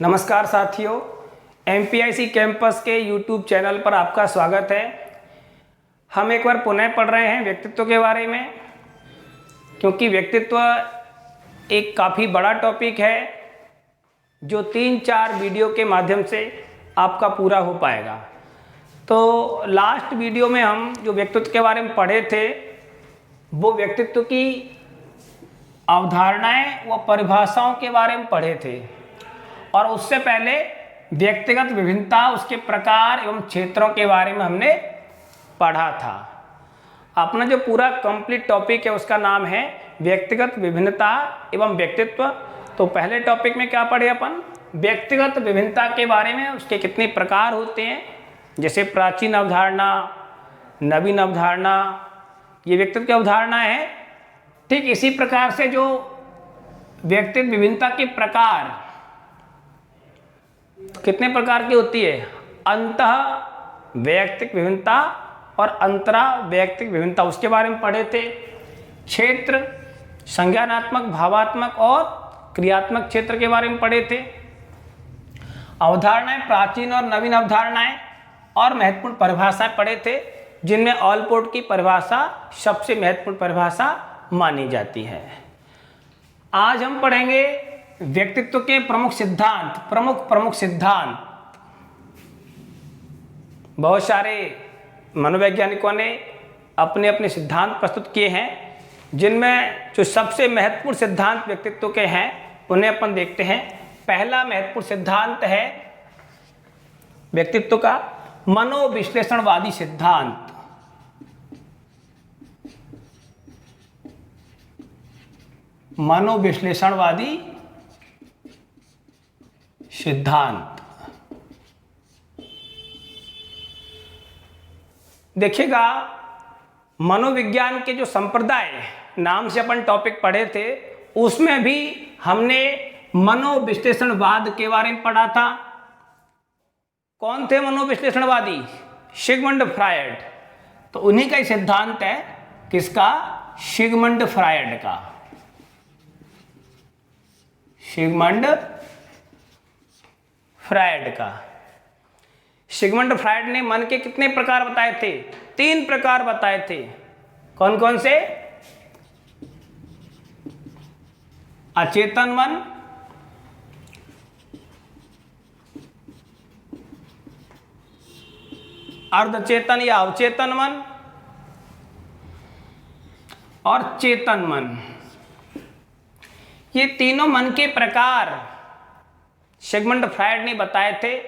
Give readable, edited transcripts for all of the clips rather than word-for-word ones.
नमस्कार साथियों, एमपीआईसी कैंपस के यूट्यूब चैनल पर आपका स्वागत है। हम एक बार पुनः पढ़ रहे हैं व्यक्तित्व के बारे में, क्योंकि व्यक्तित्व एक काफ़ी बड़ा टॉपिक है जो 3-4 वीडियो के माध्यम से आपका पूरा हो पाएगा। तो लास्ट वीडियो में हम जो व्यक्तित्व के बारे में पढ़े थे वो व्यक्तित्व की अवधारणाएं व परिभाषाओं के बारे में पढ़े थे, और उससे पहले व्यक्तिगत विभिन्नता, उसके प्रकार एवं क्षेत्रों के बारे में हमने पढ़ा था। अपना जो पूरा कंप्लीट टॉपिक है उसका नाम है व्यक्तिगत विभिन्नता एवं व्यक्तित्व। तो पहले टॉपिक में क्या पढ़े अपन? व्यक्तिगत विभिन्नता के बारे में, उसके कितने प्रकार होते हैं, जैसे प्राचीन अवधारणा, नवीन अवधारणा, ये व्यक्तित्व की अवधारणा है। ठीक इसी प्रकार से जो व्यक्तिगत विभिन्नता के प्रकार कितने प्रकार की होती है? अंतः वैयक्तिक विभिन्नता और अंतरा वैयक्तिक विभिन्नता, उसके बारे में पढ़े थे। क्षेत्र, संज्ञानात्मक, भावात्मक और क्रियात्मक क्षेत्र के बारे में पढ़े थे। अवधारणाएं, प्राचीन और नवीन अवधारणाएं और महत्वपूर्ण परिभाषाएं पढ़े थे, जिनमें ऑलपोर्ट की परिभाषा सबसे महत्वपूर्ण परिभाषा मानी जाती है। आज हम पढ़ेंगे व्यक्तित्व के प्रमुख सिद्धांत। बहुत सारे मनोवैज्ञानिकों ने अपने अपने सिद्धांत प्रस्तुत किए हैं, जिनमें जो सबसे महत्वपूर्ण सिद्धांत व्यक्तित्व के हैं उन्हें अपन देखते हैं। पहला महत्वपूर्ण सिद्धांत है व्यक्तित्व का मनोविश्लेषणवादी सिद्धांत। मनोविश्लेषणवादी सिद्धांत। देखिएगा, मनोविज्ञान के जो संप्रदाय नाम से अपन टॉपिक पढ़े थे, उसमें भी हमने मनोविश्लेषणवाद के बारे में पढ़ा था। कौन थे मनोविश्लेषणवादी? Sigmund Freud. तो उन्हीं का ही सिद्धांत है। किसका? सिगमंड फ्रायड का। सिगमंड फ्रायड का। सिगमंड फ्रायड ने मन के कितने प्रकार बताए थे? 3 प्रकार बताए थे। कौन कौन से? अचेतन मन, अर्धचेतन या अवचेतन मन और चेतन मन। ये तीनों मन के प्रकार सिगमंड फ्रायड ने बताए थे,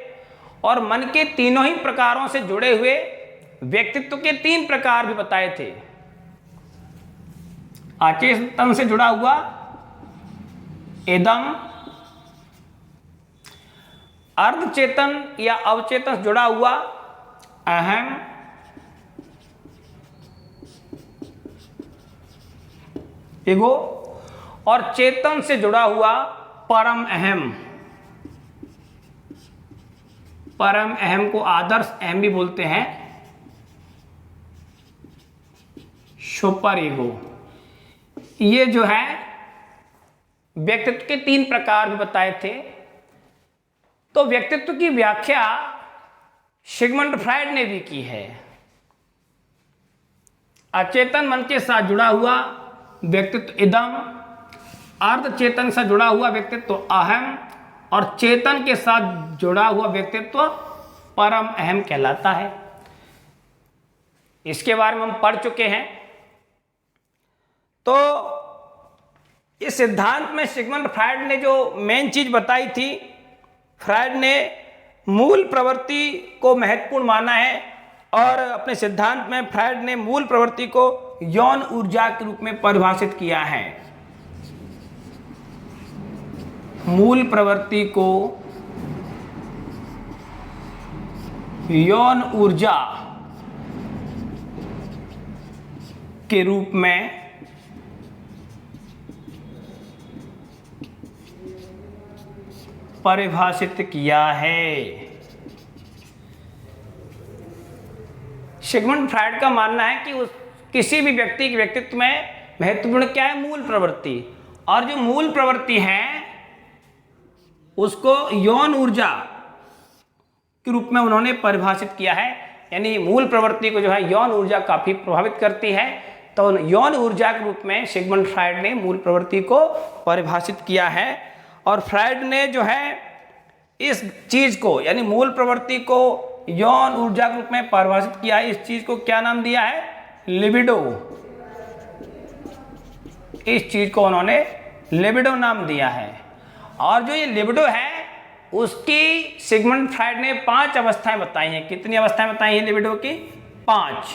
और मन के तीनों ही प्रकारों से जुड़े हुए व्यक्तित्व के 3 प्रकार भी बताए थे। अचेतन से जुड़ा हुआ इदम, अर्धचेतन या अवचेतन से जुड़ा हुआ अहम, ईगो, और चेतन से जुड़ा हुआ परम अहम। परम अहम को आदर्श अहम भी बोलते हैं, सुपर ईगो। ये जो है व्यक्तित्व के 3 प्रकार भी बताए थे। तो व्यक्तित्व की व्याख्या सिगमंड फ्रायड ने भी की है। अचेतन मन के साथ जुड़ा हुआ व्यक्तित्व इदम, अर्धचेतन से जुड़ा हुआ व्यक्तित्व अहम, और चेतन के साथ जुड़ा हुआ व्यक्तित्व परम अहम कहलाता है। इसके बारे में हम पढ़ चुके हैं। तो इस सिद्धांत में सिगमंड फ्रायड ने जो मेन चीज बताई थी, फ्रायड ने मूल प्रवृत्ति को महत्वपूर्ण माना है, और अपने सिद्धांत में फ्रायड ने मूल प्रवृत्ति को यौन ऊर्जा के रूप में परिभाषित किया है। मूल प्रवृत्ति को यौन ऊर्जा के रूप में परिभाषित किया है। सिगमंड फ्रायड का मानना है कि किसी भी व्यक्ति के व्यक्तित्व में महत्वपूर्ण क्या है? मूल प्रवृत्ति। और जो मूल प्रवृत्ति है उसको यौन ऊर्जा के रूप में उन्होंने परिभाषित किया है। यानी मूल प्रवृत्ति को जो है यौन ऊर्जा काफी प्रभावित करती है, तो यौन ऊर्जा के रूप में सिगमंड फ्रायड ने मूल प्रवृत्ति को परिभाषित किया है। और फ्रायड ने जो है इस चीज को यानी मूल प्रवृत्ति को यौन ऊर्जा के रूप में परिभाषित किया है। इस चीज को क्या नाम दिया है? लिबिडो। इस चीज को उन्होंने लिबिडो नाम दिया है। और जो ये लिबिडो है उसकी सिगमंड फ्रायड ने 5 अवस्थाएं बताई हैं। कितनी अवस्थाएं बताई हैं लिबिडो की? 5।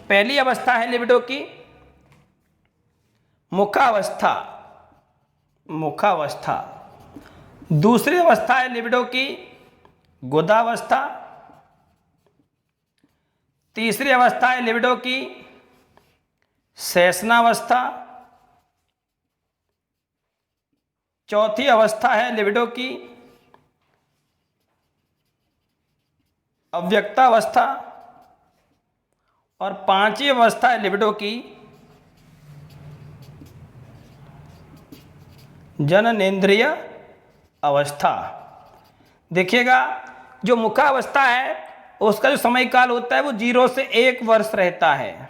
पहली अवस्था है लिबिडो की मुखावस्था। मुखावस्था। दूसरी अवस्था है लिबिडो की गुदावस्था। तीसरी अवस्था है लिबिडो की सेसनावस्था। चौथी अवस्था है लिबिडो की अव्यक्तावस्था। और 5वीं अवस्था है लिबिडो की जननेंद्रिय अवस्था। देखिएगा, जो मुखावस्था है उसका जो समय काल होता है वो 0 से 1 वर्ष रहता है,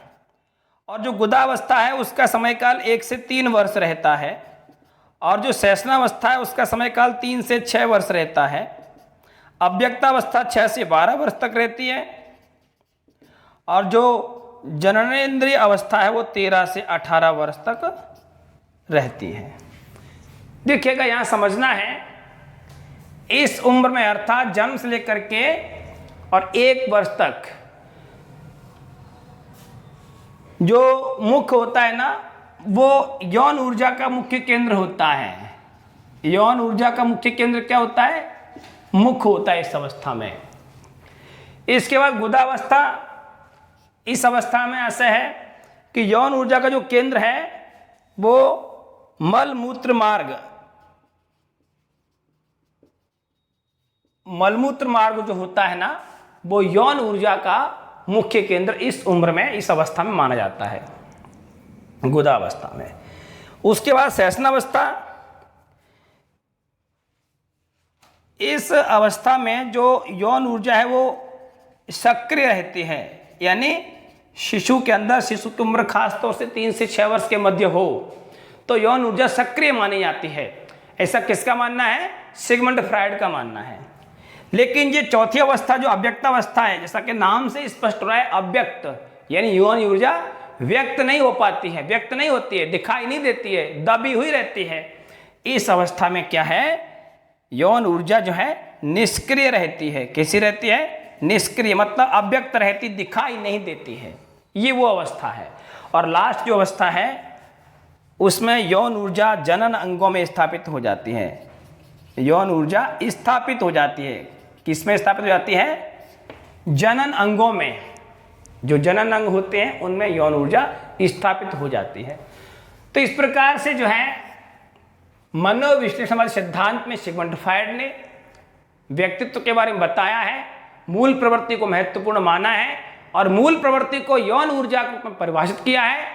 और जो गुदावस्था है उसका समय काल 1 से 3 वर्ष रहता है, और जो सेसनावस्था है उसका समय काल 3 से 6 वर्ष रहता है। अव्यक्तावस्था 6 से 12 वर्ष तक रहती है, और जो जननेंद्रिय अवस्था है वो 13 से 18 वर्ष तक रहती है। देखिएगा, यहाँ समझना है इस उम्र में अर्थात जन्म से लेकर के और 1 वर्ष तक जो मुख होता है ना, वो यौन ऊर्जा का मुख्य केंद्र होता है। यौन ऊर्जा का मुख्य केंद्र क्या होता है? मुख होता है इस अवस्था में। इसके बाद गुदावस्था। इस अवस्था में ऐसा है कि यौन ऊर्जा का जो केंद्र है वो मल मूत्र मार्ग, मलमूत्र मार्ग जो होता है ना, वो यौन ऊर्जा का मुख्य केंद्र इस उम्र में, इस अवस्था में माना जाता है, गुदावस्था में। उसके बाद सेसनावस्था। इस अवस्था में जो यौन ऊर्जा है वो सक्रिय रहती है, यानी शिशु के अंदर, शिशु की उम्र खासतौर से 3 से 6 वर्ष के मध्य हो तो यौन ऊर्जा सक्रिय मानी जाती है। ऐसा किसका मानना है? सिगमंड फ्रायड का मानना है। लेकिन ये चौथी अवस्था जो अव्यक्तावस्था है, जैसा कि नाम से स्पष्ट हो रहा है, अव्यक्त यानी यौन ऊर्जा व्यक्त नहीं हो पाती है, व्यक्त नहीं होती है, दिखाई नहीं देती है, दबी हुई रहती है। इस अवस्था में क्या है? यौन ऊर्जा जो है निष्क्रिय रहती है। कैसी रहती है? निष्क्रिय, मतलब अव्यक्त रहती, दिखाई नहीं देती है। ये वो अवस्था है। और लास्ट जो अवस्था है उसमें यौन ऊर्जा जनन अंगों में स्थापित हो जाती है। यौन ऊर्जा स्थापित हो जाती है। किसमें स्थापित हो जाती है? जनन अंगों में। जो जनन अंग होते हैं उनमें यौन ऊर्जा स्थापित हो जाती है। तो इस प्रकार से जो है मनोविश्लेषणवादी सिद्धांत में सिगमंड फ्रायड ने व्यक्तित्व के बारे में बताया है, मूल प्रवृत्ति को महत्वपूर्ण माना है, और मूल प्रवृत्ति को यौन ऊर्जा के रूप में परिभाषित किया है,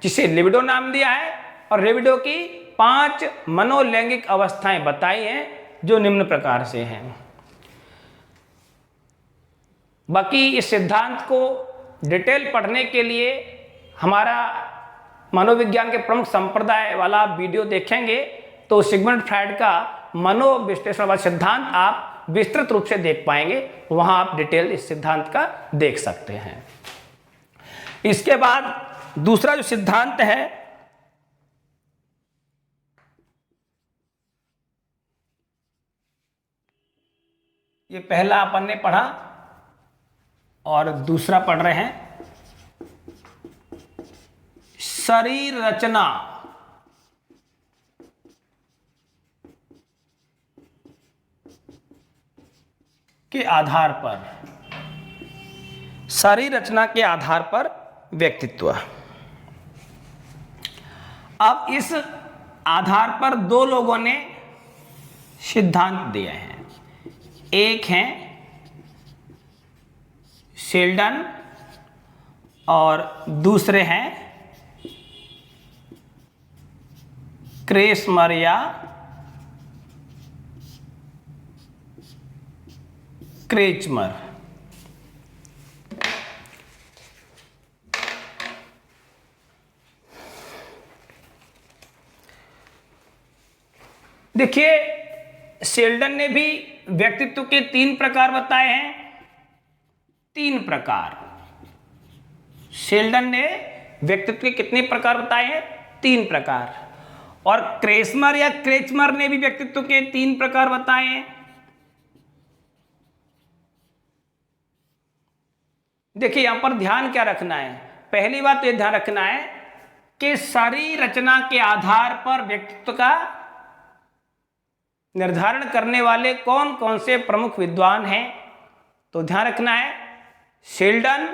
जिसे लिबिडो नाम दिया है। और लिबिडो की 5 मनोलैंगिक अवस्थाएं बताई हैं जो निम्न प्रकार से हैं। बाकी इस सिद्धांत को डिटेल पढ़ने के लिए हमारा मनोविज्ञान के प्रमुख संप्रदाय वाला वीडियो देखेंगे तो सिगमंड फ्रायड का मनोविश्लेषणवादी सिद्धांत आप विस्तृत रूप से देख पाएंगे। वहां आप डिटेल इस सिद्धांत का देख सकते हैं। इसके बाद दूसरा जो सिद्धांत है ये पहला अपन ने पढ़ा और दूसरा पढ़ रहे हैं शरीर रचना के आधार पर, शरीर रचना के आधार पर व्यक्तित्व। अब इस आधार पर 2 लोगों ने सिद्धांत दिए हैं। एक हैं शेल्डन और दूसरे हैं क्रेसमर या क्रेचमर। देखिए, शेल्डन ने भी व्यक्तित्व के 3 प्रकार बताए हैं। 3 प्रकार। शेल्डन ने व्यक्तित्व के कितने प्रकार बताए हैं? 3 प्रकार। और क्रेसमर या क्रेचमर ने भी व्यक्तित्व के 3 प्रकार बताए हैं। देखिए, यहां पर ध्यान क्या रखना है? पहली बात तो यह ध्यान रखना है कि शरीर रचना के आधार पर व्यक्तित्व का निर्धारण करने वाले कौन कौन से प्रमुख विद्वान हैं। तो ध्यान रखना है, शेल्डन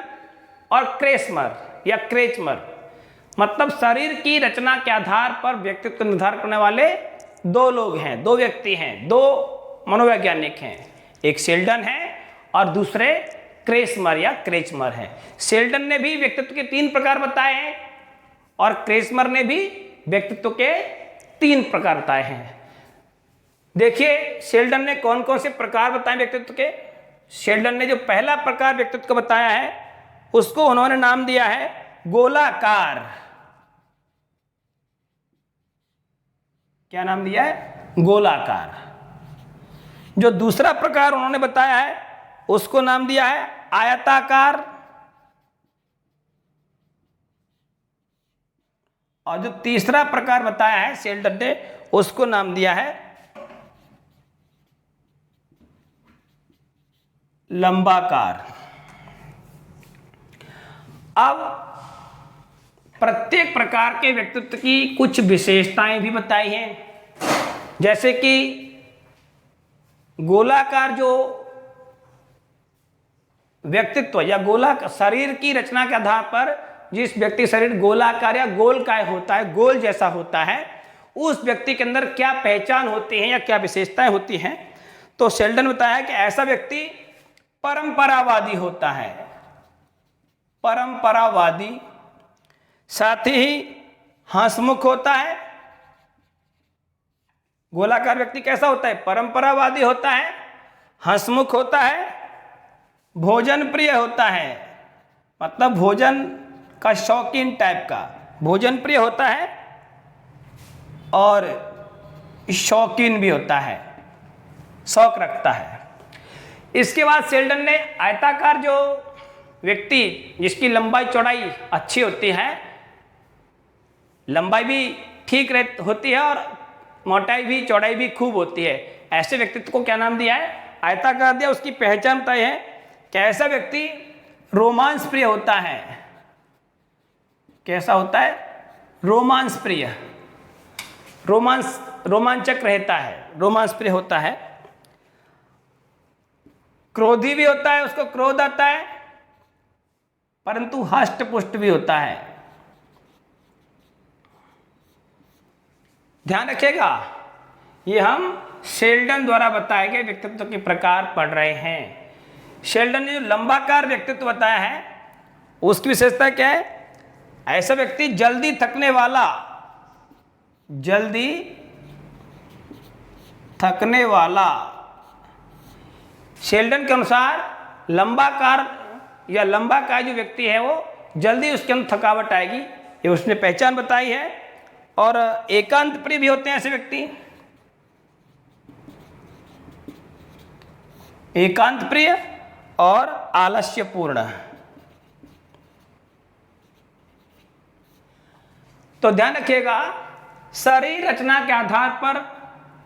और क्रेसमर या क्रेचमर, मतलब शरीर की रचना के आधार पर व्यक्तित्व निर्धारण करने वाले 2 लोग हैं, 2 व्यक्ति हैं, 2 मनोवैज्ञानिक हैं। एक शेल्डन है और दूसरे क्रेसमर या क्रेचमर है। शेल्डन ने भी व्यक्तित्व के 3 प्रकार बताए हैं और क्रेसमर ने भी व्यक्तित्व के 3 प्रकार बताए हैं। देखिए, शेल्डन ने कौन कौन से प्रकार बताए व्यक्तित्व के। शेल्डन ने जो पहला प्रकार व्यक्तित्व का बताया है उसको उन्होंने नाम दिया है गोलाकार। क्या नाम दिया है? गोलाकार। जो दूसरा प्रकार उन्होंने बताया है उसको नाम दिया है आयताकार। और जो तीसरा प्रकार बताया है शेल्डन ने उसको नाम दिया है लंबाकार। अब प्रत्येक प्रकार के व्यक्तित्व की कुछ विशेषताएं भी बताई हैं। जैसे कि गोलाकार जो व्यक्तित्व या गोलाकार शरीर की रचना के आधार पर जिस व्यक्ति शरीर गोलाकार या गोलकाय होता है, गोल जैसा होता है, उस व्यक्ति के अंदर क्या पहचान होती है या क्या विशेषताएं होती हैं। तो शेल्डन ने बताया कि ऐसा व्यक्ति परंपरावादी होता है, परंपरावादी, साथ ही हंसमुख होता है। गोलाकार व्यक्ति कैसा होता है? परंपरावादी होता है, हंसमुख होता है, भोजन प्रिय होता है, मतलब भोजन का शौकीन टाइप का, भोजन प्रिय होता है और शौकीन भी होता है, शौक रखता है। इसके बाद शेल्डन ने आयताकार जो व्यक्ति जिसकी लंबाई चौड़ाई अच्छी होती है, लंबाई भी ठीक होती है और मोटाई भी चौड़ाई भी खूब होती है, ऐसे व्यक्तित्व को क्या नाम दिया है? आयताकार दिया। उसकी पहचान बताई है कि ऐसा व्यक्ति रोमांस प्रिय होता है। कैसा होता है? रोमांस प्रिय, रोमांचक रहता है, रोमांस प्रिय होता है। क्रोधी भी होता है, उसको क्रोध आता है, परंतु हष्ट पुष्ट भी होता है। ध्यान रखिएगा, ये हम शेल्डन द्वारा बताए गए व्यक्तित्व के प्रकार पढ़ रहे हैं। शेल्डन ने जो लंबाकार व्यक्तित्व बताया है उसकी विशेषता क्या है? ऐसा व्यक्ति जल्दी थकने वाला, जल्दी थकने वाला। शेल्डन के अनुसार लंबाकार या लंबाकाय जो व्यक्ति है वो जल्दी उसके अंदर थकावट आएगी, ये उसने पहचान बताई है। और एकांत प्रिय भी होते हैं ऐसे व्यक्ति, एकांत प्रिय और आलस्यपूर्ण। तो ध्यान रखिएगा, शरीर रचना के आधार पर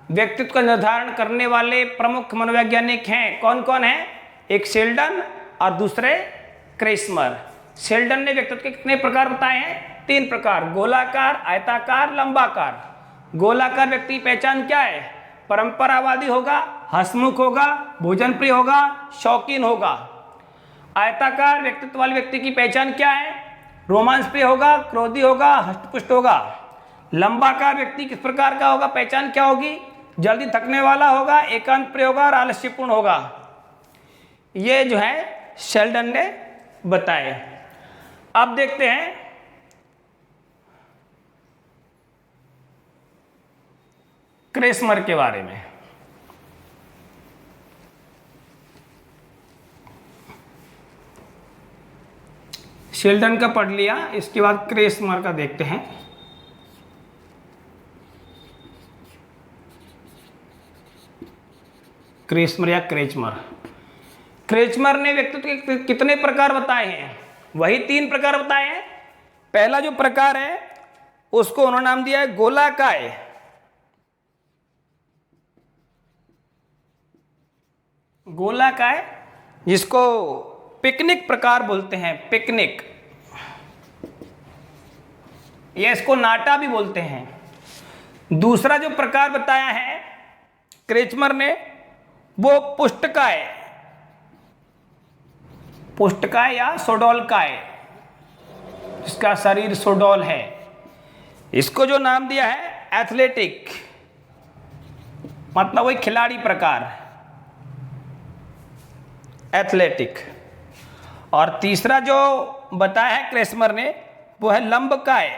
व्यक्तित्व का निर्धारण करने वाले प्रमुख मनोवैज्ञानिक हैं। कौन कौन है? एक शेल्डन और दूसरे क्रेसमर। शेल्डन ने व्यक्तित्व के कितने प्रकार बताए हैं? 3 प्रकार, गोलाकार, आयताकार, लंबाकार। गोलाकार व्यक्ति की पहचान क्या है? परंपरावादी होगा, हंसमुख होगा, भोजन प्रिय होगा, शौकीन होगा। आयताकार व्यक्तित्व वाले व्यक्ति की पहचान क्या है? रोमांस प्रिय होगा, क्रोधी होगा, हष्टपुष्ट होगा। लंबाकार व्यक्ति किस प्रकार का होगा? पहचान क्या होगी? जल्दी थकने वाला होगा, एकांत प्रिय होगा और आलस्यपूर्ण होगा। ये जो है शेल्डन ने बताए। अब देखते हैं क्रेसमर के बारे में। शेल्डन का पढ़ लिया, इसके बाद क्रेसमर का देखते हैं। क्रेसमर या क्रेचमर। क्रेचमर ने व्यक्तित्व के कितने प्रकार बताए हैं? वही 3 प्रकार बताए हैं। पहला जो प्रकार है उसको उन्होंने नाम दिया है गोलाकाय। गोलाकाय, जिसको पिकनिक प्रकार बोलते हैं, पिकनिक, या इसको नाटा भी बोलते हैं। दूसरा जो प्रकार बताया है क्रेचमर ने वो पुष्टकाय, पुष्टकाय या सोडोलकाय, जिसका शरीर सोडोल है। इसको जो नाम दिया है एथलेटिक, मतलब वही खिलाड़ी प्रकार, एथलेटिक। और तीसरा जो बताया है क्रेचमर ने वो है लंबकाय।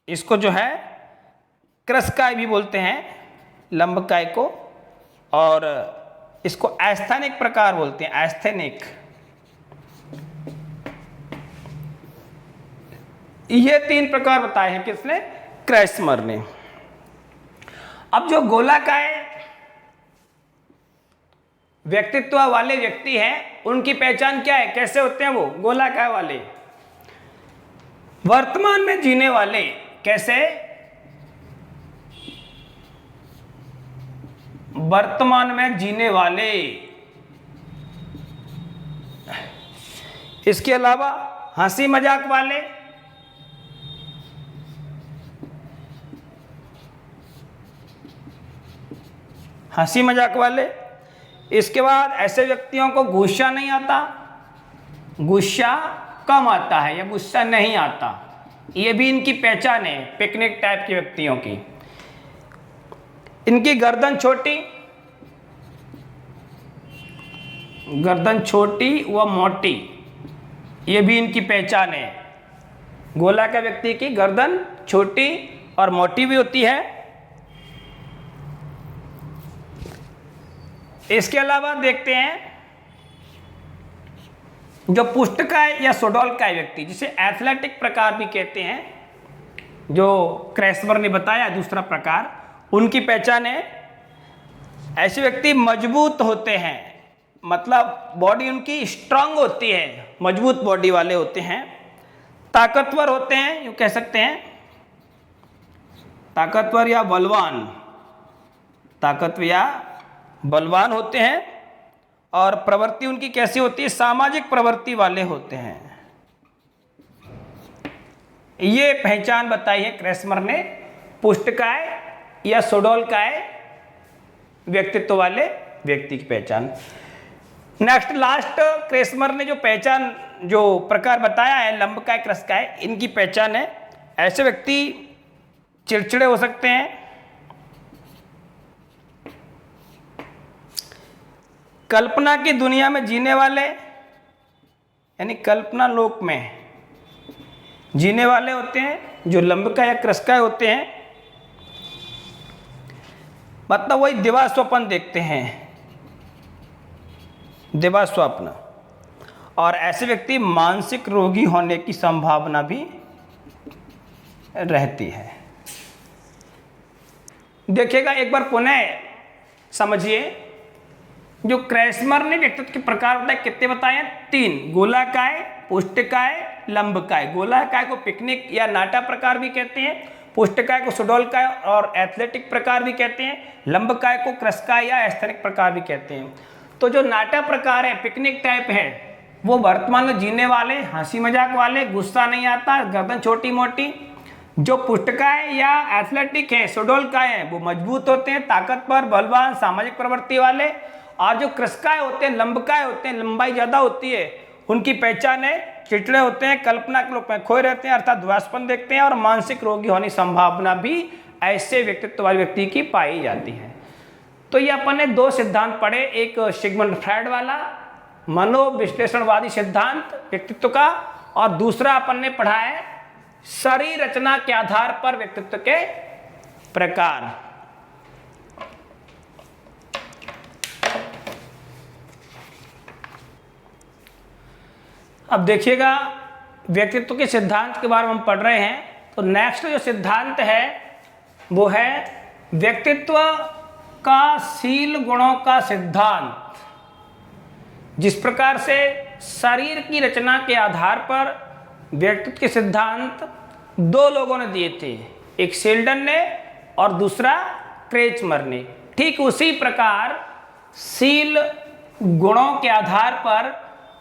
इसको जो है क्रसकाय भी बोलते हैं, लंबकाय को, और इसको एस्थेनिक प्रकार बोलते हैं, एस्थेनिक। ये 3 प्रकार बताए हैं किसने? क्रेचमर ने। अब जो गोलाकाय व्यक्तित्व वाले व्यक्ति हैं उनकी पहचान क्या है, कैसे होते हैं वो गोलाकाय वाले? वर्तमान में जीने वाले। कैसे? वर्तमान में जीने वाले। इसके अलावा हंसी मजाक वाले, हंसी मजाक वाले। इसके बाद ऐसे व्यक्तियों को गुस्सा नहीं आता, गुस्सा कम आता है या गुस्सा नहीं आता, ये भी इनकी पहचान है पिकनिक टाइप के व्यक्तियों की। इनकी गर्दन छोटी, गर्दन छोटी व मोटी, ये भी इनकी पहचान है। गोला का व्यक्ति की गर्दन छोटी और मोटी भी होती है। इसके अलावा देखते हैं जो पुष्टकाय या सोडोलकाय व्यक्ति, जिसे एथलेटिक प्रकार भी कहते हैं, जो क्रेचमर ने बताया दूसरा प्रकार, उनकी पहचान है ऐसे व्यक्ति मजबूत होते हैं, मतलब बॉडी उनकी स्ट्रांग होती है, मजबूत बॉडी वाले होते हैं, ताकतवर होते हैं, यूँ कह सकते हैं, ताकतवर या बलवान, ताकतवर या बलवान होते हैं। और प्रवृत्ति उनकी कैसी होती है? सामाजिक प्रवृत्ति वाले होते हैं। ये पहचान बताई है क्रेचमर ने पुष्टकाय या सोडोलकाय व्यक्तित्व वाले व्यक्ति की पहचान। नेक्स्ट लास्ट क्रेचमर ने जो पहचान, जो प्रकार बताया है लंबकाय, क्रसकाय, इनकी पहचान है ऐसे व्यक्ति चिड़चिड़े हो सकते हैं, कल्पना की दुनिया में जीने वाले, यानी कल्पना लोक में जीने वाले होते हैं जो लंबकाय या क्रसकाय होते हैं, मतलब वही दिवा स्वप्न देखते हैं, दिवा स्वप्न। और ऐसे व्यक्ति मानसिक रोगी होने की संभावना भी रहती है। देखिएगा एक बार पुनः समझिए, जो क्रेचमर ने व्यक्तित्व के प्रकार बताए कितने बताए हैं? 3, गोलाकाय, पुष्टकाय, लंबकाय। गोलाकाय को पिकनिक या नाटा प्रकार भी कहते हैं, पुष्टकाय को सोडोलकाय और एथलेटिक प्रकार भी कहते हैं, लंबकाय को क्रसकाय या एस्थेनिक प्रकार भी कहते हैं। तो जो नाटा प्रकार है, पिकनिक टाइप है, वो वर्तमान में जीने वाले, हंसी मजाक वाले, गुस्सा नहीं आता, गर्दन छोटी मोटी। जो पुष्टकाय या एथलेटिक है, सोडोलकाय है, वो मजबूत होते हैं, ताकतवर, बलवान, सामाजिक प्रवृत्ति वाले। और जो क्रसकाय होते हैं, लंबकाय होते हैं, लंबाई ज्यादा होती है, उनकी पहचान है चिड़चिड़े होते हैं, कल्पना के लोग में खोए रहते हैं, अर्थात द्वासपन देखते हैं, और मानसिक रोगी होने की संभावना भी ऐसे व्यक्तित्व वाले व्यक्ति की पाई जाती है। तो ये अपन ने 2 सिद्धांत पढ़े, एक सिगमंड फ्रायड वाला मनोविश्लेषणवादी सिद्धांत व्यक्तित्व का, और दूसरा अपन ने पढ़ा है शरीर रचना के आधार पर व्यक्तित्व के प्रकार। अब देखिएगा, व्यक्तित्व के सिद्धांत के बारे में हम पढ़ रहे हैं। तो नेक्स्ट जो सिद्धांत है वो है व्यक्तित्व का शील गुणों का सिद्धांत। जिस प्रकार से शरीर की रचना के आधार पर व्यक्तित्व के सिद्धांत दो लोगों ने दिए थे, एक शेल्डन ने और दूसरा क्रेचमर ने, ठीक उसी प्रकार शील गुणों के आधार पर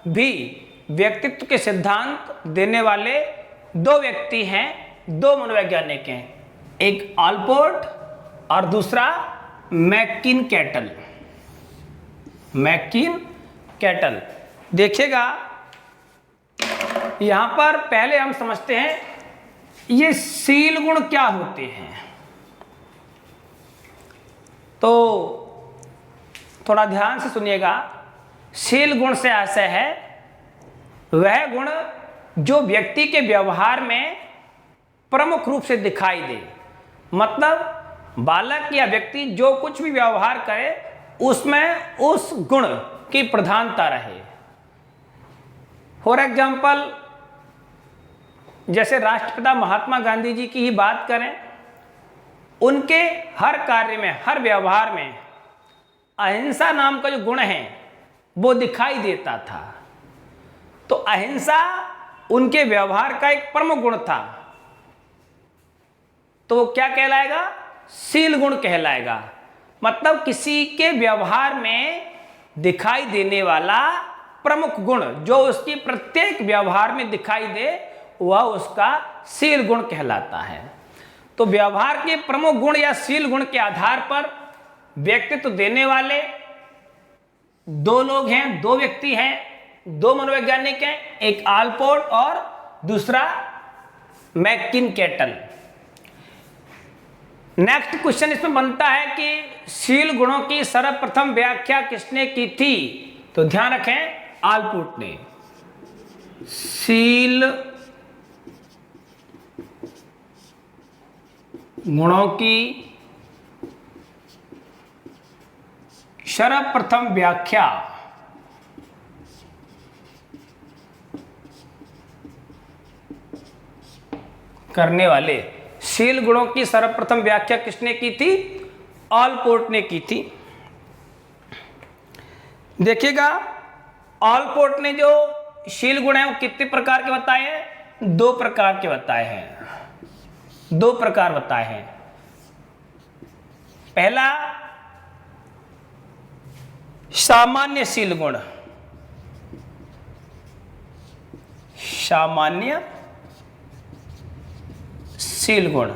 भी व्यक्तित्व के सिद्धांत देने वाले दो व्यक्ति हैं, दो मनोवैज्ञानिक हैं, एक आलपोर्ट और दूसरा मैकिन कैटल। मैकिन कैटल, देखिएगा यहां पर पहले हम समझते हैं ये शील गुण क्या होते हैं। तो थोड़ा ध्यान से सुनिएगा। शील गुण से आशय है वह गुण जो व्यक्ति के व्यवहार में प्रमुख रूप से दिखाई दे। मतलब बालक या व्यक्ति जो कुछ भी व्यवहार करे उसमें उस गुण की प्रधानता रहे। फॉर एग्जाम्पल, जैसे राष्ट्रपिता महात्मा गांधी जी की ही बात करें, उनके हर कार्य में, हर व्यवहार में अहिंसा नाम का जो गुण है वो दिखाई देता था। तो अहिंसा उनके व्यवहार का एक प्रमुख गुण था। तो वो क्या कहलाएगा? शील गुण कहलाएगा। मतलब किसी के व्यवहार में दिखाई देने वाला प्रमुख गुण जो उसकी प्रत्येक व्यवहार में दिखाई दे वह उसका शील गुण कहलाता है। तो व्यवहार के प्रमुख गुण या शील गुण के आधार पर व्यक्तित्व देने वाले दो लोग हैं, दो व्यक्ति हैं, दो मनोवैज्ञानिक हैं, एक आलपोर्ट और दूसरा मैकिन कैटल। नेक्स्ट क्वेश्चन इसमें बनता है कि शील गुणों की सर्वप्रथम व्याख्या किसने की थी? तो ध्यान रखें, आलपोर्ट ने। शील गुणों की सर्वप्रथम व्याख्या करने वाले, शील गुणों की सर्वप्रथम व्याख्या किसने की थी? आलपोर्ट ने की थी। देखिएगा, आलपोर्ट ने जो शील गुण है वो कितने प्रकार के बताए हैं? दो प्रकार के बताए हैं। दो प्रकार बताए हैं। पहला सामान्य शील गुण। सामान्य शील गुण।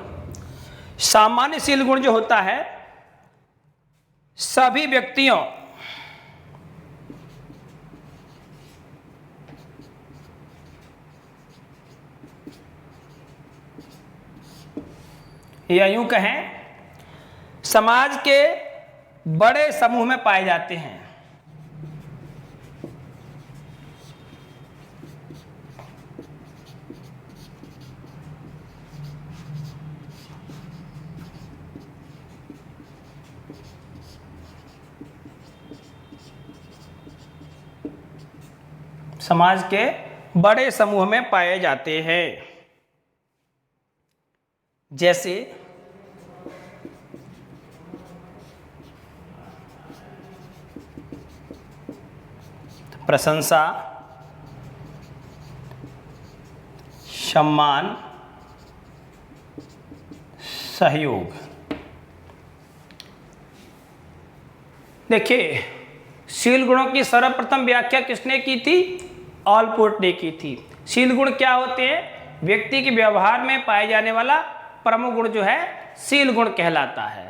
सामान्य शील गुण जो होता है सभी व्यक्तियों या यूं कहें समाज के बड़े समूह में पाए जाते हैं। समाज के बड़े समूह में पाए जाते हैं। जैसे प्रशंसा, सम्मान, सहयोग। देखिए, शील गुणों की सर्वप्रथम व्याख्या किसने की थी? आलपोर्ट ने की थी। शील गुण क्या होते हैं? व्यक्ति के व्यवहार में पाए जाने वाला प्रमुख गुण जो है शील गुण कहलाता है।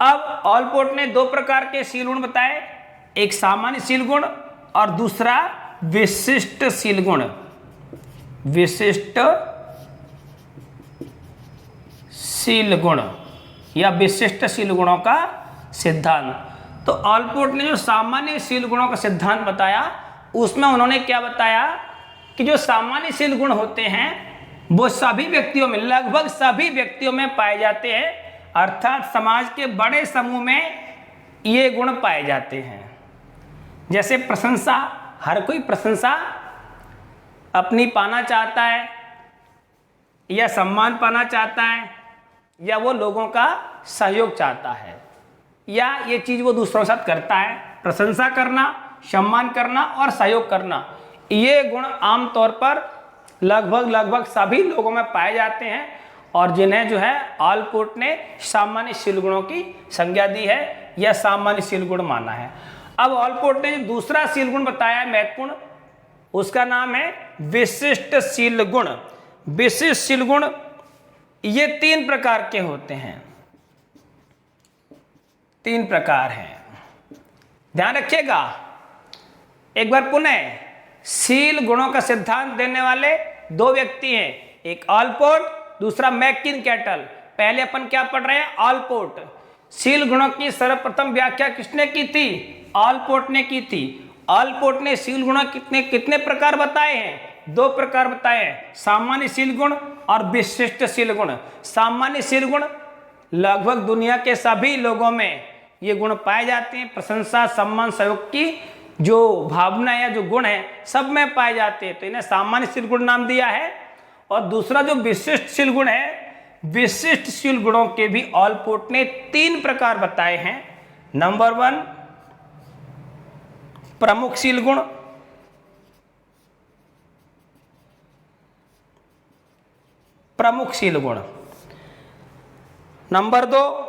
अब आलपोर्ट ने दो प्रकार के शील गुण बताए, एक सामान्य शील गुण और दूसरा विशिष्ट शील गुण। विशिष्ट शील गुण या विशिष्ट शील गुणों का सिद्धांत। तो आलपोर्ट ने जो सामान्य शील गुणों का सिद्धांत बताया उसमें उन्होंने क्या बताया कि जो सामान्य शील गुण होते हैं वो सभी व्यक्तियों में, लगभग सभी व्यक्तियों में पाए जाते हैं, अर्थात समाज के बड़े समूह में ये गुण पाए जाते हैं। जैसे प्रशंसा, हर कोई प्रशंसा अपनी पाना चाहता है या सम्मान पाना चाहता है या वो लोगों का सहयोग चाहता है या ये चीज़ वो दूसरों के साथ करता है, प्रशंसा करना, सम्मान करना और सहयोग करना। ये गुण आमतौर पर लगभग सभी लोगों में पाए जाते हैं और जिन्हें जो है ऑलपोर्ट ने सामान्य शील गुणों की संज्ञा दी है या सामान्य शील गुण माना है। अब ऑलपोर्ट ने जो दूसरा शील गुण बताया है महत्वपूर्ण, उसका नाम है विशिष्ट शील गुण। विशिष्ट शील गुण ये 3 प्रकार के होते हैं, 3 प्रकार हैं, ध्यान रखिएगा। एक बार पुनः, शील गुणों का सिद्धांत देने वाले 2 व्यक्ति हैं, एक ऑलपोर्ट, दूसरा मैककिन-कैटल। पहले अपन क्या पढ़ रहे हैं? ऑलपोर्ट। शील गुणों की सर्वप्रथम व्याख्या किसने की थी? ऑलपोर्ट ने की थी। ऑलपोर्ट ने शील गुणों कितने प्रकार बताए हैं? 2 प्रकार बताए हैं, सामान्य शील गुण और विशिष्ट शील गुण। सामान्य शील गुण लगभग दुनिया के सभी लोगों में ये गुण पाए जाते हैं, प्रशंसा, सम्मान, सहयोग की जो भावना या जो गुण है सब में पाए जाते हैं, तो इन्हें सामान्य शील गुण नाम दिया है। और दूसरा जो विशिष्ट शील गुण है, विशिष्ट शील गुणों के भी ऑलपोर्ट ने 3 प्रकार बताए हैं। नंबर 1 प्रमुख शील गुण, प्रमुख शील गुण। नंबर 2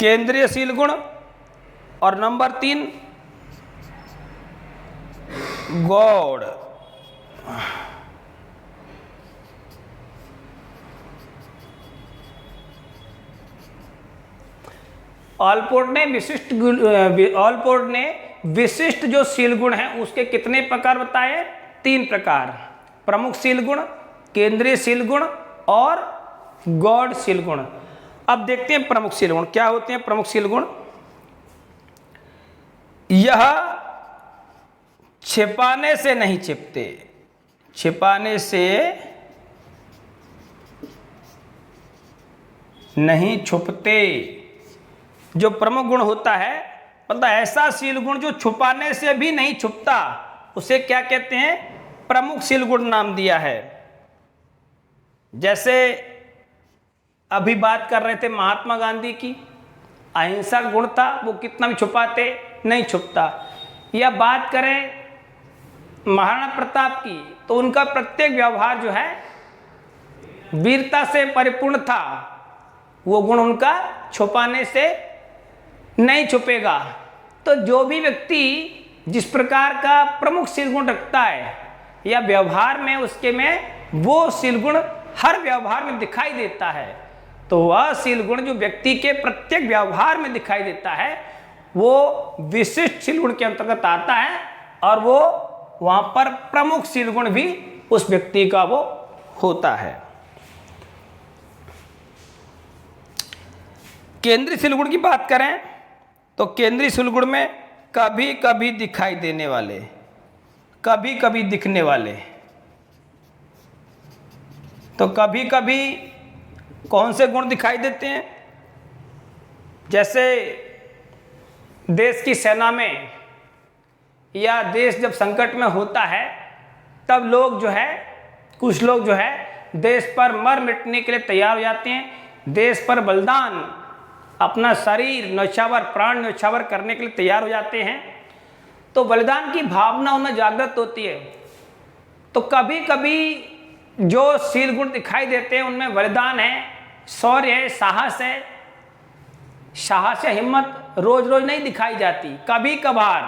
केंद्रीय शील गुण और नंबर 3 गौड़। ऑलपोर्ट ने विशिष्ट जो शील गुण है उसके कितने प्रकार बताए? 3 प्रकार, प्रमुख शील गुण, केंद्रीय शील गुण और गौड़ शील गुण। अब देखते हैं प्रमुख शील गुण क्या होते हैं। प्रमुख शील गुण, यह छिपाने से नहीं छिपते, छिपाने से नहीं छुपते। जो प्रमुख गुण होता है, मतलब ऐसा शील गुण जो छुपाने से भी नहीं छुपता, उसे क्या कहते हैं? प्रमुख शील गुण नाम दिया है। जैसे अभी बात कर रहे थे महात्मा गांधी की, अहिंसा गुण था, वो कितना भी छुपाते नहीं छुपता। या बात करें महाराणा प्रताप की, तो उनका प्रत्येक व्यवहार जो है वीरता से परिपूर्ण था, वो गुण उनका छुपाने से नहीं छुपेगा। तो जो भी व्यक्ति जिस प्रकार का प्रमुख शील गुण रखता है या व्यवहार में उसके में वो शील गुण हर व्यवहार में दिखाई देता है, तो वह शील गुण जो व्यक्ति के प्रत्येक व्यवहार में दिखाई देता है वो विशिष्ट शील गुण के अंतर्गत आता है और वो वहां पर प्रमुख शील गुण भी उस व्यक्ति का वो होता है। केंद्रीय शील गुण की बात करें तो केंद्रीय शील गुण में कभी कभी दिखाई देने वाले, कभी कभी दिखने वाले, तो कभी कभी कौन से गुण दिखाई देते हैं? जैसे देश की सेना में या देश जब संकट में होता है तब लोग जो है, कुछ लोग जो है देश पर मर मिटने के लिए तैयार हो जाते हैं, देश पर बलिदान, अपना शरीर न्यौछावर, प्राण न्यौछावर करने के लिए तैयार हो जाते हैं। तो बलिदान की भावना उनमें जागृत होती है। तो कभी कभी जो शील गुण दिखाई देते हैं उनमें बलिदान है, शौर्य है, साहस है। साहस या हिम्मत रोज रोज नहीं दिखाई जाती, कभी कभार।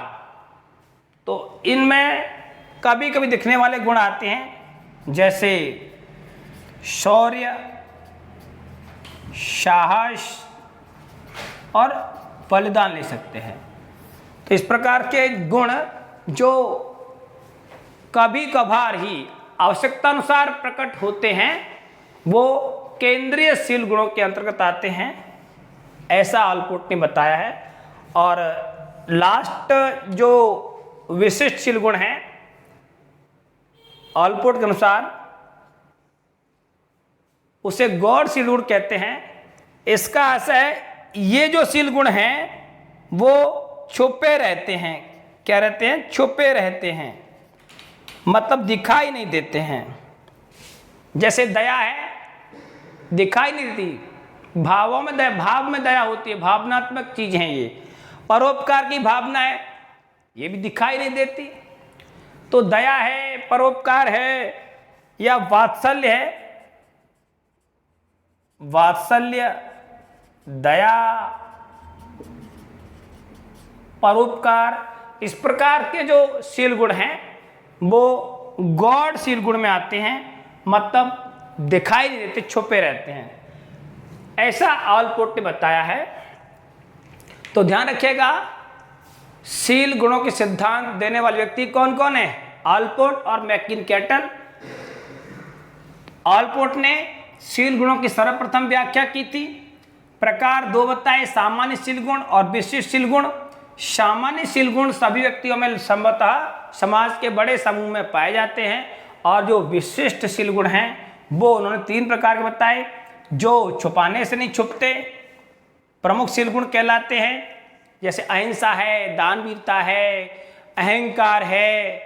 तो इनमें कभी कभी दिखने वाले गुण आते हैं, जैसे शौर्य, साहस और बलिदान ले सकते हैं। तो इस प्रकार के गुण जो कभी कभार ही आवश्यकता अनुसार प्रकट होते हैं वो केंद्रीय शील गुणों के अंतर्गत आते हैं, ऐसा ऑलपोर्ट ने बताया है। और लास्ट जो विशिष्ट शील गुण हैं ऑलपोर्ट के अनुसार उसे गॉड शील गुण कहते हैं। इसका अर्थ है ये जो शील गुण हैं वो छुपे रहते हैं। क्या रहते हैं? छुपे रहते हैं, मतलब दिखाई नहीं देते हैं। जैसे दया है, दिखाई नहीं देती, भावों में दया, भाव में दया होती है, भावनात्मक चीज है ये। परोपकार की भावना है, ये भी दिखाई नहीं देती। तो दया है, परोपकार है या वात्सल्य है, वात्सल्य, दया, परोपकार, इस प्रकार के जो शील गुण हैं वो गॉड शील गुण में आते हैं, मतलब दिखाई नहीं देते, छुपे रहते हैं। ऐसा ऑलपोर्ट ने बताया है। तो ध्यान रखिएगा, शील गुणों के सिद्धांत देने वाले व्यक्ति कौन कौन है? ऑलपोर्ट और मैकिन-कैटल। ऑलपोर्ट ने शील गुणों की सर्वप्रथम व्याख्या की थी। प्रकार दो बताए, सामान्य शील गुण और विशिष्ट शील गुण। सामान्य शील गुण सभी व्यक्तियों में संभवतः समाज के बड़े समूह में पाए जाते हैं, और जो विशिष्ट शील गुण हैं वो उन्होंने 3 प्रकार के बताए, जो छुपाने से नहीं छुपते, प्रमुख शील गुण कहलाते हैं। जैसे अहिंसा है, दानवीरता है, अहंकार है,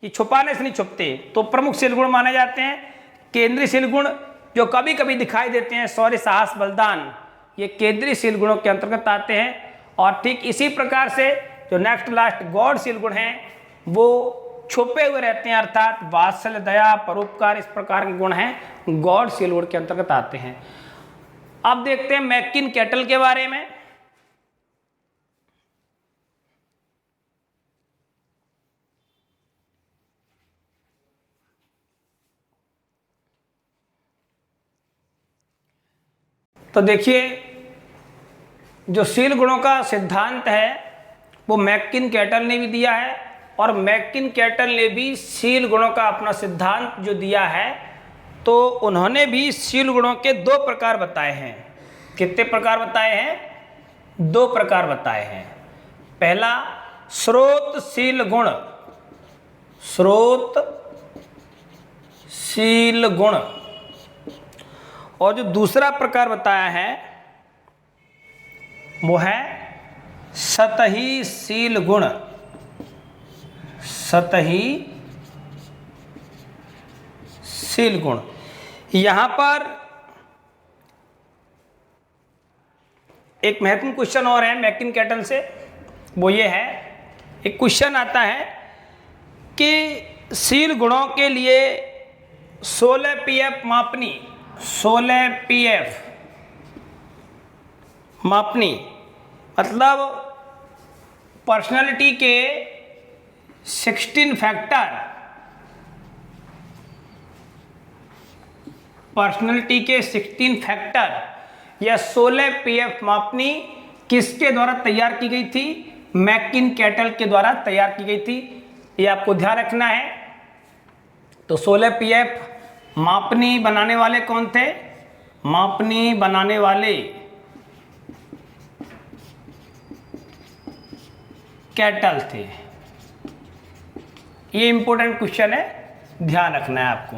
ये छुपाने से नहीं छुपते, तो प्रमुख शील गुण माने जाते हैं। केंद्रीय शील गुण जो कभी कभी दिखाई देते हैं, शौर्य, साहस, बलिदान, ये केंद्रीय शील गुणों के अंतर्गत आते हैं। और ठीक इसी प्रकार से जो नेक्स्ट लास्ट गॉड शील गुण हैं वो छुपे हुए रहते हैं, अर्थात वात्सल्य, दया, परोपकार, इस प्रकार के गुण हैं गॉड शील गुण के अंतर्गत आते हैं। अब देखते हैं मैकिन-कैटल के बारे में। तो देखिए, जो शील गुणों का सिद्धांत है वो मैकिन-कैटल ने भी दिया है, और मैकिन-कैटल ने भी शील गुणों का अपना सिद्धांत जो दिया है, तो उन्होंने भी शील गुणों के 2 प्रकार बताए हैं। कितने प्रकार बताए हैं? 2 प्रकार बताए हैं। पहला स्रोतशील गुण, स्रोतशील गुण, और जो दूसरा प्रकार बताया है वो है सतही शील गुण, सतही शील गुण। यहां पर एक महत्वपूर्ण क्वेश्चन और है मैकिन-कैटल से, वो ये है, एक क्वेश्चन आता है कि शील गुणों के लिए 16 पीएफ मापनी, 16 पीएफ मापनी मतलब पर्सनालिटी के 16 फैक्टर, पर्सनालिटी के 16 फैक्टर या 16 पीएफ मापनी किसके द्वारा तैयार की गई थी? मैकिन-कैटल के द्वारा तैयार की गई थी, ये आपको ध्यान रखना है। तो 16 पीएफ मापनी बनाने वाले कौन थे? मापनी बनाने वाले कैटल थे। ये इंपॉर्टेंट क्वेश्चन है, ध्यान रखना है आपको।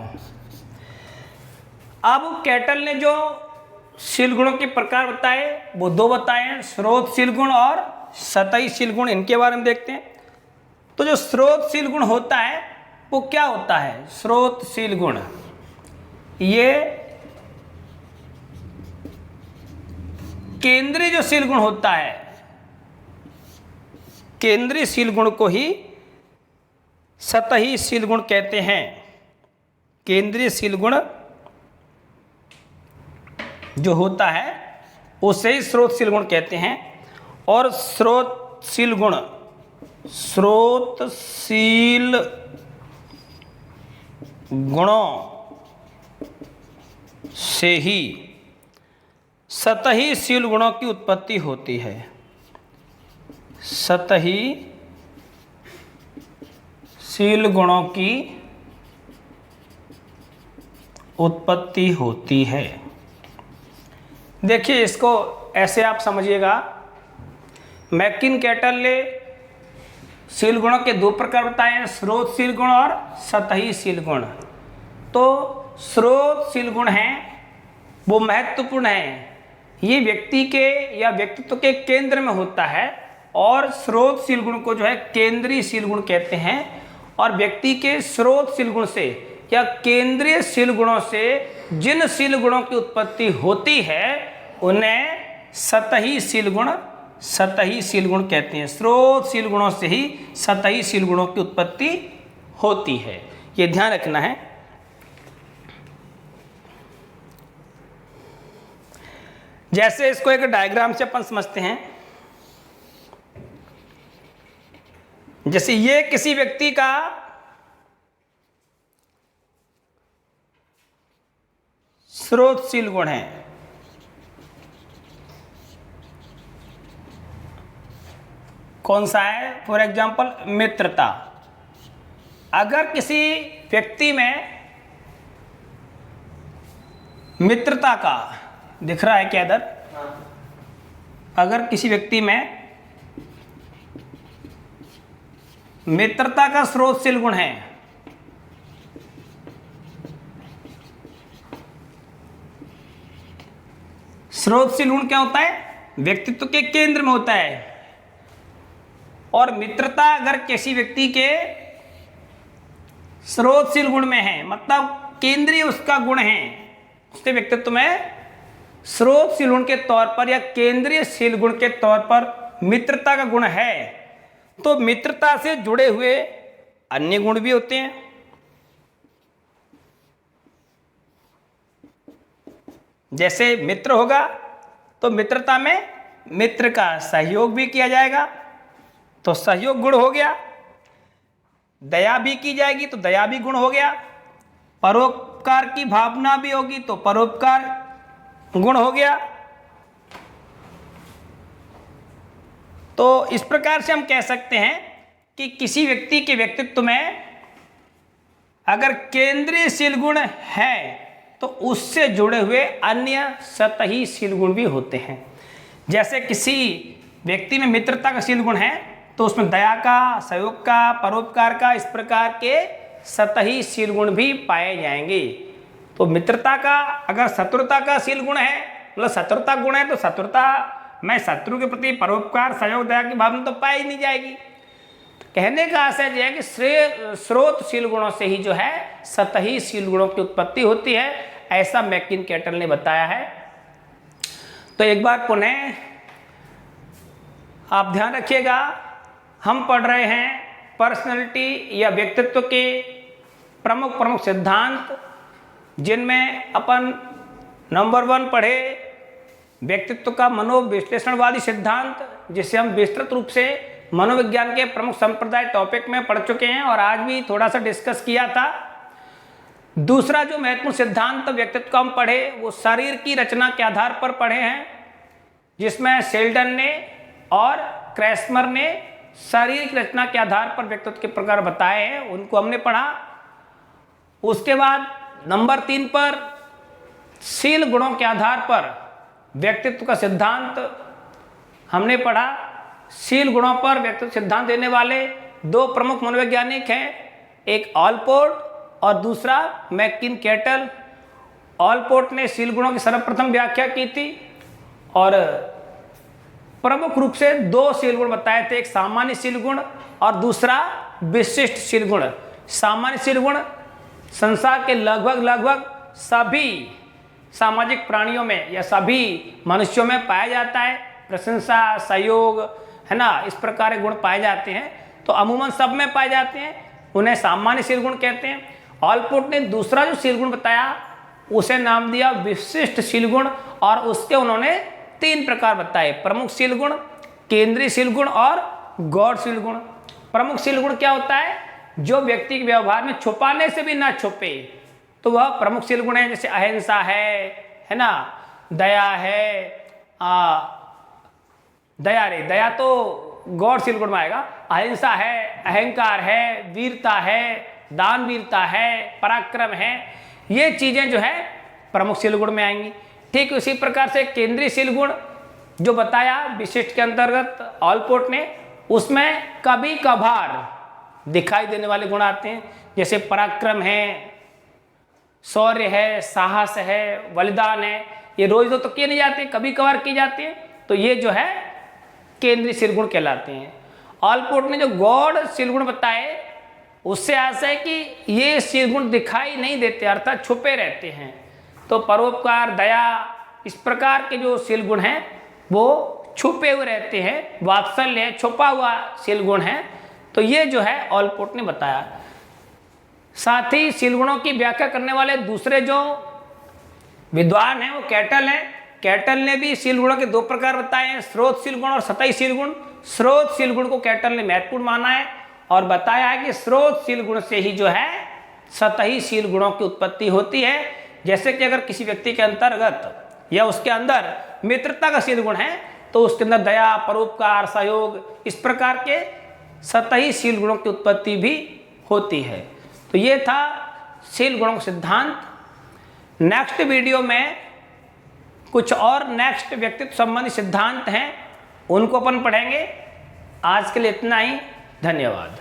अब कैटल ने जो शील गुणों के प्रकार बताए वो 2 बताए हैं, स्रोतशील गुण और सतही शील गुण। इनके बारे में देखते हैं। तो जो स्रोतशील गुण होता है वो क्या होता है? स्रोतशील गुण ये केंद्रीय जो शील गुण होता है, केंद्रीय शील गुण को ही सतही शील गुण कहते हैं। केंद्रीय शील गुण जो होता है उसे ही स्रोतशील गुण कहते हैं। और स्रोतशील गुण, स्रोतशील गुणों से ही सतही शील गुणों की उत्पत्ति होती है। सतही शील गुणों की उत्पत्ति होती है। देखिए, इसको ऐसे आप समझिएगा, मैकिन-कैटल ने शील गुणों के 2 प्रकार बताए हैं, स्रोतशील गुण और सतही शील गुण। तो स्रोतशील गुण हैं वो महत्वपूर्ण है, ये व्यक्ति के या व्यक्तित्व के केंद्र में होता है। और स्रोतशील गुण को जो है केंद्रीयशील गुण कहते हैं। और व्यक्ति के स्रोतशील गुण से या केंद्रीयशील गुणों से जिन शील गुणों की उत्पत्ति होती है उन्हें सतहीशील गुण कहते हैं। स्रोतशील गुणों से ही सतहीशील गुणों की उत्पत्ति होती है, ये ध्यान रखना है। जैसे इसको एक डायग्राम से अपन समझते हैं। जैसे ये किसी व्यक्ति का स्रोतशील गुण है। कौन सा है? फॉर एग्जाम्पल मित्रता। अगर किसी व्यक्ति में मित्रता का दिख रहा है क्या इधर? अगर किसी व्यक्ति में मित्रता का स्रोतशील गुण है, स्रोतशील गुण क्या होता है? व्यक्तित्व के केंद्र में होता है। और मित्रता अगर किसी व्यक्ति के स्रोतशील गुण में है, मतलब केंद्रीय उसका गुण है, उसके व्यक्तित्व में स्रोतशील गुण के तौर पर या केंद्रीय शील गुण के तौर पर मित्रता का गुण है, तो मित्रता से जुड़े हुए अन्य गुण भी होते हैं। जैसे मित्र होगा तो मित्रता में मित्र का सहयोग भी किया जाएगा, तो सहयोग गुण हो गया। दया भी की जाएगी तो दया भी गुण हो गया। परोपकार की भावना भी होगी तो परोपकार गुण हो गया। तो इस प्रकार से हम कह सकते हैं कि किसी व्यक्ति के व्यक्तित्व में अगर केंद्रीयशील गुण है तो उससे जुड़े हुए अन्य सतहीशील गुण भी होते हैं। जैसे किसी व्यक्ति में मित्रता का शील गुण है तो उसमें दया का, सहयोग का, परोपकार का, इस प्रकार के सतहीशील गुण भी पाए जाएंगे। तो मित्रता का अगर शत्रुता का शील गुण है, मतलब शत्रुता गुण है, तो शत्रुता में शत्रु के प्रति परोपकार, सहयोग, दया की भावना तो पाई नहीं जाएगी। कहने का आशय यह है कि स्रोतशील गुणों से ही जो है सतहीशील गुणों की उत्पत्ति होती है, ऐसा मैकिन कैटल ने बताया है। तो एक बार पुनः आप ध्यान रखिएगा, हम पढ़ रहे हैं पर्सनैलिटी या व्यक्तित्व के प्रमुख सिद्धांत, जिनमें अपन नंबर 1 पढ़े व्यक्तित्व का मनोविश्लेषणवादी सिद्धांत, जिसे हम विस्तृत रूप से मनोविज्ञान के प्रमुख संप्रदाय टॉपिक में पढ़ चुके हैं और आज भी थोड़ा सा डिस्कस किया था। दूसरा जो महत्वपूर्ण सिद्धांत व्यक्तित्व का हम पढ़े वो शरीर की रचना के आधार पर पढ़े हैं, जिसमें शेल्डन ने और क्रैस्मर ने शरीर की रचना के आधार पर व्यक्तित्व के प्रकार बताए हैं, उनको हमने पढ़ा। उसके बाद नंबर 3 पर शील गुणों के आधार पर व्यक्तित्व का सिद्धांत हमने पढ़ा। शील गुणों पर व्यक्तित्व सिद्धांत देने वाले 2 प्रमुख मनोवैज्ञानिक हैं, एक ऑलपोर्ट और दूसरा मैकिन कैटल। ऑलपोर्ट ने शील गुणों की सर्वप्रथम व्याख्या की थी और प्रमुख रूप से 2 शील गुण बताए थे, एक सामान्य शील गुण और दूसरा विशिष्ट शील गुण। सामान्य शील गुण संसार के लगभग सभी सामाजिक प्राणियों में या सभी मनुष्यों में पाया जाता है। प्रशंसा, सहयोग, है ना, इस प्रकार के गुण पाए जाते हैं, तो अमूमन सब में पाए जाते हैं, उन्हें सामान्य शील गुण कहते हैं। ऑलपोर्ट ने दूसरा जो शील गुण बताया उसे नाम दिया विशिष्ट शील गुण, और उसके उन्होंने 3 प्रकार बताए, प्रमुख शील गुण, केंद्रीय शील गुण और गौण शील गुण। प्रमुख शील गुण क्या होता है? जो व्यक्ति के व्यवहार में छुपाने से भी ना छुपे, तो वह प्रमुख शील गुण है। जैसे अहिंसा है ना, दया है, दया तो गौरशील गुण में आएगा। अहिंसा है, अहंकार है, वीरता है, दानवीरता है, पराक्रम है, ये चीजें जो है प्रमुख शील गुण में आएंगी। ठीक उसी प्रकार से केंद्रीय शील गुण जो बताया विशिष्ट के अंतर्गत ऑलपोर्ट ने, उसमें कभी कभार दिखाई देने वाले गुण आते हैं, जैसे पराक्रम है, शौर्य है, साहस है, बलिदान है, ये रोज तो किए नहीं जाते, कभी कभार किए जाते हैं, तो ये जो है केंद्रीय शील गुण कहलाते हैं। ऑलपोर्ट ने जो गॉड शील गुण बताए उससे आशा है कि ये शील गुण दिखाई नहीं देते, अर्थात छुपे रहते हैं। तो परोपकार, दया, इस प्रकार के जो शील गुण हैं वो छुपे हुए रहते हैं। वात्सल्य छुपा हुआ शील गुण है। तो ये जो है ऑलपोर्ट ने बताया। साथ ही शील गुणों की व्याख्या करने वाले दूसरे जो विद्वान हैं वो कैटल हैं। कैटल ने भी शील गुणों के दो प्रकार बताए हैं, स्रोतशील गुण और सतही शील गुण। स्रोतशील गुण को कैटल ने महत्वपूर्ण माना है और बताया है कि स्रोतशील गुण से ही जो है सतही शील गुणों की उत्पत्ति होती है। जैसे कि अगर किसी व्यक्ति के अंतर्गत या उसके अंदर मित्रता का शील गुण है तो उसके अंदर दया, परोपकार, सहयोग, इस प्रकार के सतही शील गुणों की उत्पत्ति भी होती है। तो ये था शील गुणों का सिद्धांत। नेक्स्ट वीडियो में कुछ और नेक्स्ट व्यक्तित्व संबंधी सिद्धांत हैं, उनको अपन पढ़ेंगे। आज के लिए इतना ही, धन्यवाद।